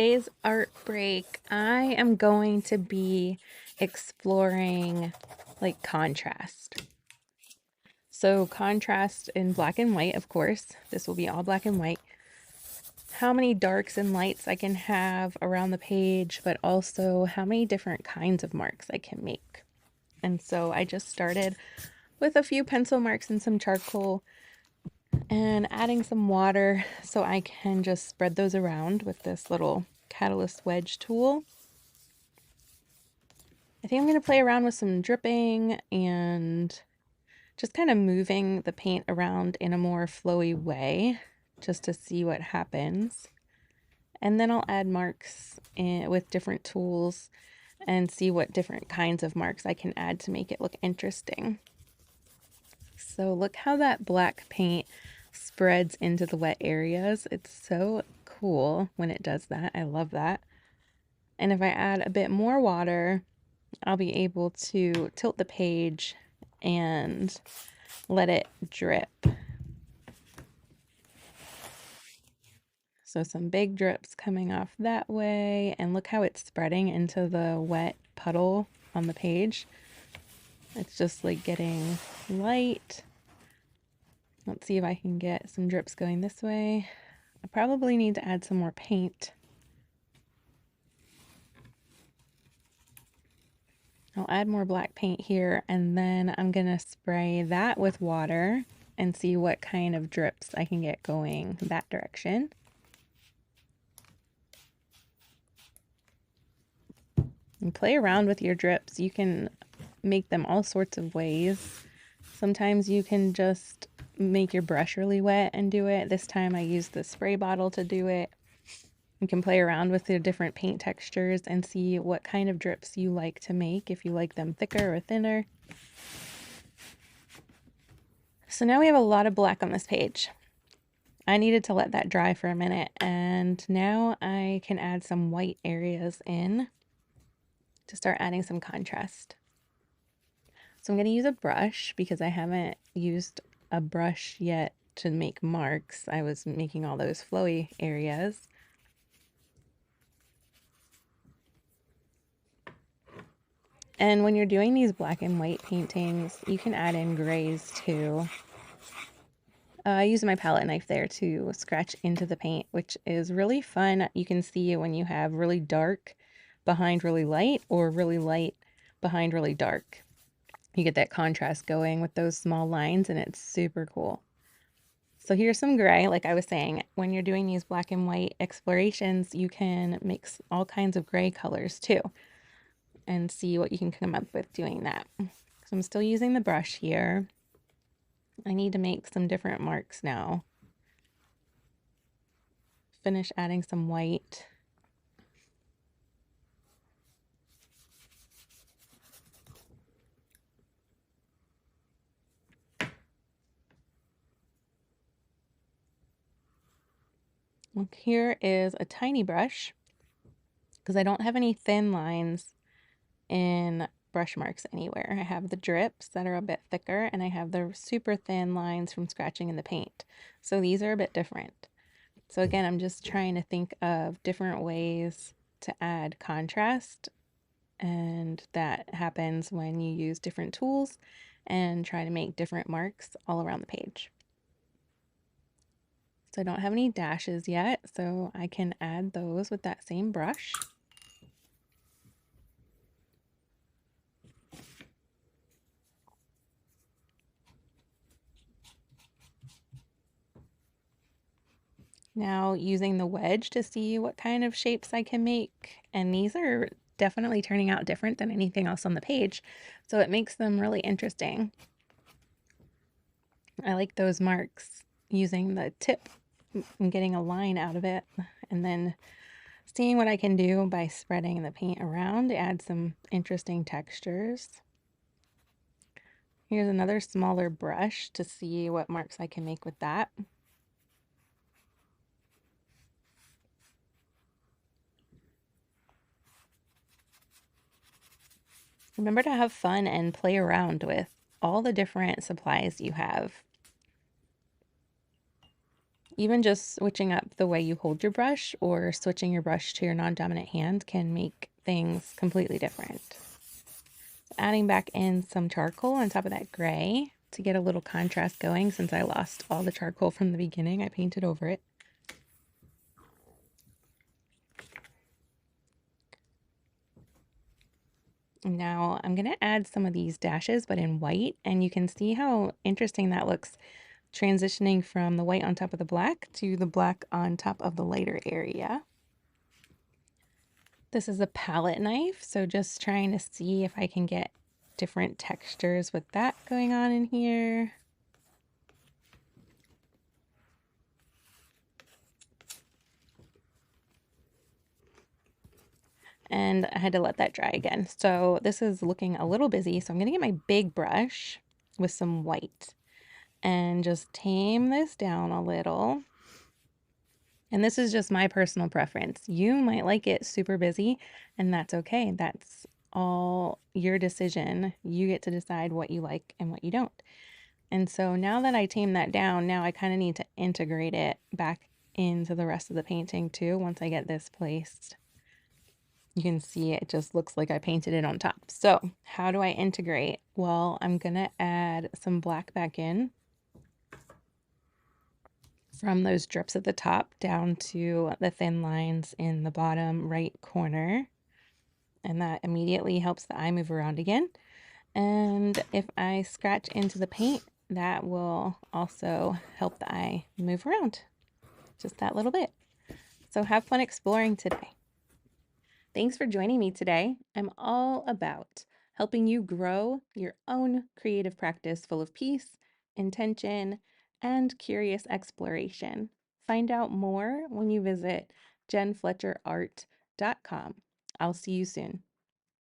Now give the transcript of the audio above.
today's art break, I am going to be exploring like contrast. So contrast in black and white, of course. This will be all black and white. How many darks and lights I can have around the page, but also how many different kinds of marks I can make. And so I just started with a few pencil marks and some charcoal and adding some water so I can just spread those around with this little catalyst wedge tool. I think I'm going to play around with some dripping and just kind of moving the paint around in a more flowy way just to see what happens. And then I'll add marks with different tools and see what different kinds of marks I can add to make it look interesting. So look how that black paint spreads into the wet areas. It's so cool when it does that. I love that. And if I add a bit more water, I'll be able to tilt the page and let it drip. So some big drips coming off that way, and look how it's spreading into the wet puddle on the page. It's just like getting light. Let's see if I can get some drips going this way. I probably need to add some more paint. I'll add more black paint here, and then I'm gonna spray that with water and see what kind of drips I can get going that direction. And play around with your drips. You can make them all sorts of ways. Sometimes you can just make your brush really wet and do it. This time I used the spray bottle to do it. You can play around with the different paint textures and see what kind of drips you like to make, if you like them thicker or thinner. So now we have a lot of black on this page. I needed to let that dry for a minute, and now I can add some white areas in to start adding some contrast. So I'm going to use a brush because I haven't used a brush yet to make marks. I was making all those flowy areas. And when you're doing these black and white paintings, you can add in grays too. I use my palette knife there to scratch into the paint, which is really fun. You can see when you have really dark behind really light or really light behind really dark. You get that contrast going with those small lines, and it's super cool. So here's some gray. Like I was saying, when you're doing these black and white explorations, you can mix all kinds of gray colors too and see what you can come up with doing that. So I'm still using the brush here. I need to make some different marks now. Finish adding some white. Look, here is a tiny brush because I don't have any thin lines in brush marks anywhere. I have the drips that are a bit thicker, and I have the super thin lines from scratching in the paint. So these are a bit different. So again, I'm just trying to think of different ways to add contrast, and that happens when you use different tools and try to make different marks all around the page. So I don't have any dashes yet, so I can add those with that same brush. Now using the wedge to see what kind of shapes I can make. And these are definitely turning out different than anything else on the page, so it makes them really interesting. I like those marks, using the tip and getting a line out of it, and then seeing what I can do by spreading the paint around to add some interesting textures. Here's another smaller brush to see what marks I can make with that. Remember to have fun and play around with all the different supplies you have. Even just switching up the way you hold your brush or switching your brush to your non-dominant hand can make things completely different. Adding back in some charcoal on top of that gray to get a little contrast going, since I lost all the charcoal from the beginning. I painted over it. Now I'm going to add some of these dashes, but in white, and you can see how interesting that looks, transitioning from the white on top of the black to the black on top of the lighter area. This is a palette knife, so just trying to see if I can get different textures with that going on in here. And I had to let that dry again. So this is looking a little busy, so I'm going to get my big brush with some white and just tame this down a little. And this is just my personal preference. You might like it super busy, and that's okay. That's all your decision. You get to decide what you like and what you don't. And so now that I tame that down, now I kind of need to integrate it back into the rest of the painting too. Once I get this placed, you can see it just looks like I painted it on top. So how do I integrate? Well, I'm gonna add some black back in from those drips at the top down to the thin lines in the bottom right corner. And that immediately helps the eye move around again. And if I scratch into the paint, that will also help the eye move around just that little bit. So have fun exploring today. Thanks for joining me today. I'm all about helping you grow your own creative practice full of peace, intention, and curious exploration. Find out more when you visit jenfletcherart.com. I'll see you soon.